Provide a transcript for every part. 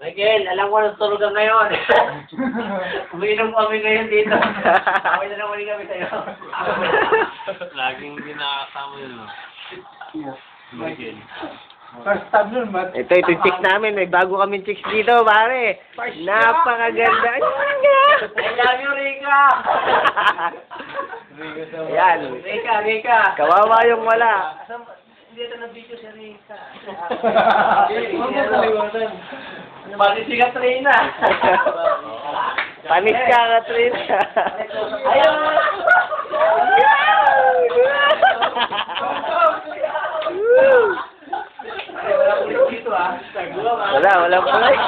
Michael, alam ko na tulog ka ngayon. Umiinom kami ngayon dito. Okay na naman kami sa'yo. Laging ginakasama yun, no? Michael. First time nun, but... Ito chicks namin. May bago kaming chicks dito, pare. Napakaganda. I love you, Rika! Ayan. Rika! Kawawa yung wala. Hindi ito na-video si Rika. Ano Pati si Katrina. Panis ka, Katrina. Ayun! Wala pulis dito, ah. Wala pulis.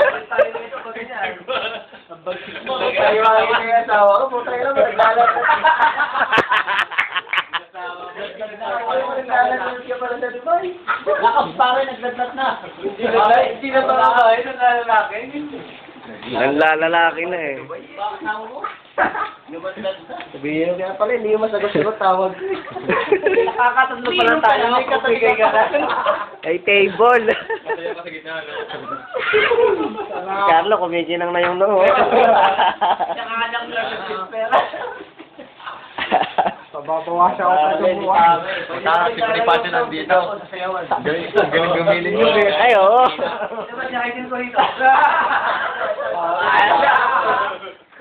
Hindi na ba lalaki? Nanlalalaki na eh. Sabihin mo kaya pala, hindi mo masagot-sagot tawag. Nakakatatlo pa lang tayo. May katabigay ka na. Ay, table. Kasi sa gitna, no? Carlo, kumikinang na yung noo. Tsaka lang lang pera. Pababawasan ako sa tumuan. Si Bonifacio nandito. Galing gumilin yun eh. Ay, oo. Diba, nakakin ko rito.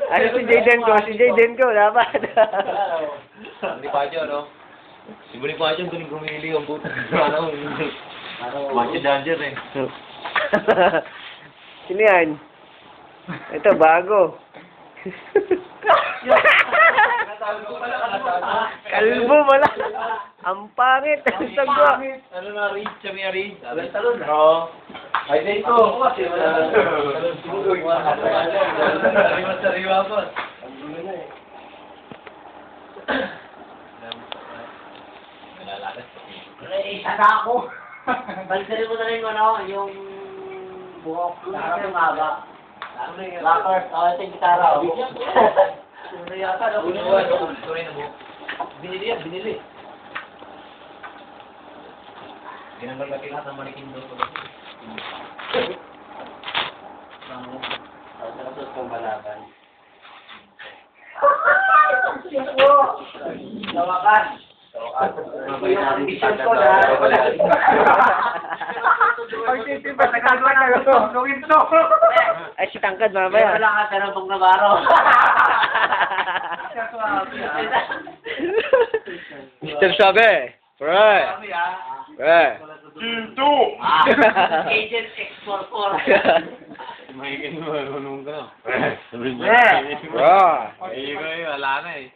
Ano si Jayden ko, dapat. Bonifacio, no? Si Bonifacio galing gumili ang buta. Ano? Macho Danger eh. Sino yan? Ito, bago. Kalbo pala. Ang pangit. Ang sagwa. Ano na, Reed? Sabi niya, Reed? Talon na. Oo. Ay, dito. Sariwa po. Isa na ako. Balisarin mo na rin yung buhok. Sarap yung haba. Rockers. Ito yung gitara. Sino yata? Binili yan, binili. Ginanggal ka lahat ng manikin doon. Sarap kong balaban. Lawakan. Yung ambition ko na. Pagtitipas na kalma na ito. Gawin to. Ay, si Tangkad, mamaya. Wala ka ng Navarro. Mr. Sabe. Right. Right. Agent X44. Mahikin mo, marunong ka. Sabi Right. Ay, wala na eh.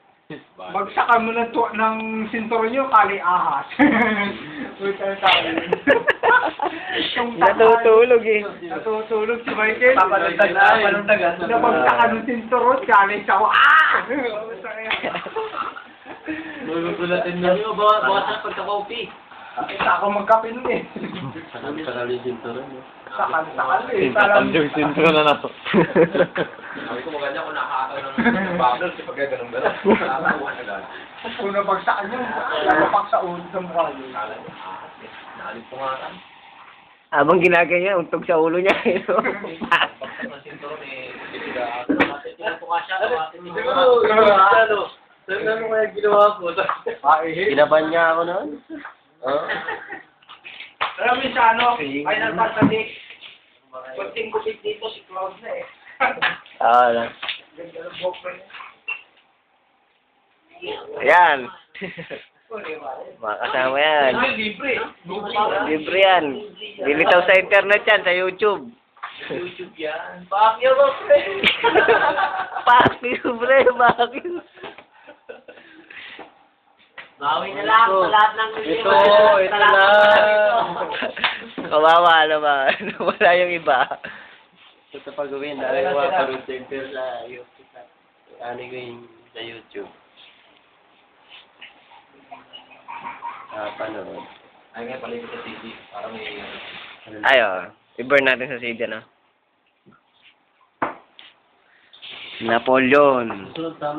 Bagsakan mo ng sinturon nyo, kali ahas. Wait, ano tawag? Natutulog eh. Natutulog si Michael. Papalundagan. Nabagsakan ng sinturon, kali sa ah! Magugulatin Sabi mo, bawas na pagka-coffee. Isa ako magkape nun eh. Sakal yung sinturon. Sakal eh. Yung sinturon na nato. Sabi ko maganda kung nakakataw ng bagel kasi pagka ganun-ganun. Nakakakuha na lang. Kung nabagsakan nyo, nabapak sa ulo sa mukha nyo. Nalip ko nga kan. Abang ginaganyan, untog sa ulo niya. Pagka ng sinturon eh, titigaan po ka siya. Siguro, saan ano kaya ginawa ko? Ginaban niya ako noon. Alam mo sa ano, Final Fantasy. Kunting kupit dito si Cloud na eh. Ano. Ganda ng buhok pa niya. Ayan. Mga kasama yan. Libre. Libre yan. Dilitaw sa internet yan, sa YouTube. YouTube yan. Bakyo ba, pre? Bakit, bre? Bakit? Bawi na lang sa lahat ng Ito lang. Kawawa naman. Wala yung iba. Ito pa gawin. Dahil ko mga center sa YouTube. Ano yung sa YouTube. Panood. Ay, nga pala sa TV. Para may... Ayo. I-burn natin sa CD, no? Napoleon.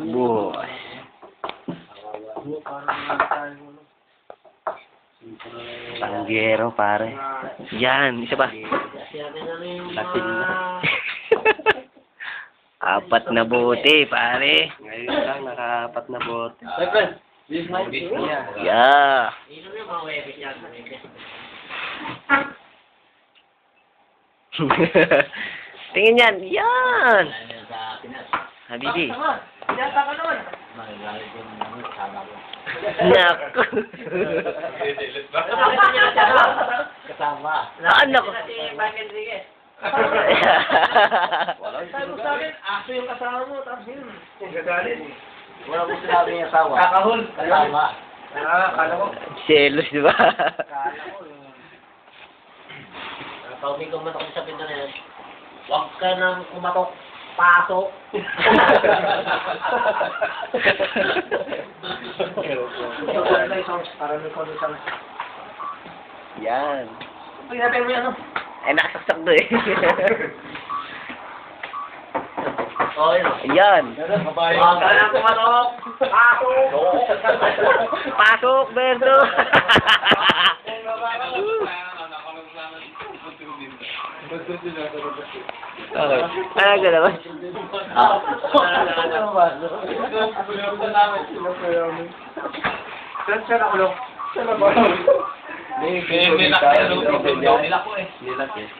Buhay. Tanggero, pare. Yan, isa pa. Kasi natin na yung Latin na. Apat na bote, pare. Ngayon lang, naka-apat na bote. This niya. Yeah. Inom yung mga webis yan. Tingin yan. Yan. Sa Pinas. Habibi. Yata ka nun. Magalit yung mga kasama ko. Naku. Kasama. Ano ko? Sabi mo sa akin, aso yung kasama mo, tapos yun. Gagalit. Wala ko sinabi yung asawa. Kakahol. Kasama. Kala ko. Selos, di ba? Kala ko. Pag may kumatok sa pinto na yan, huwag ka nang kumatok. Pasok. Para may konusang. Yan. Pagkakapin mo yan, no? Ay, nakasaksak doon eh. Oo, yun. Yan. Huwag ka nang kumatok. Pasok. Pasok, Berto. Okay. Ano ka naman? Saan ako lang? Saan ako lang? May nilak na yung nilak ko eh. Nilak eh.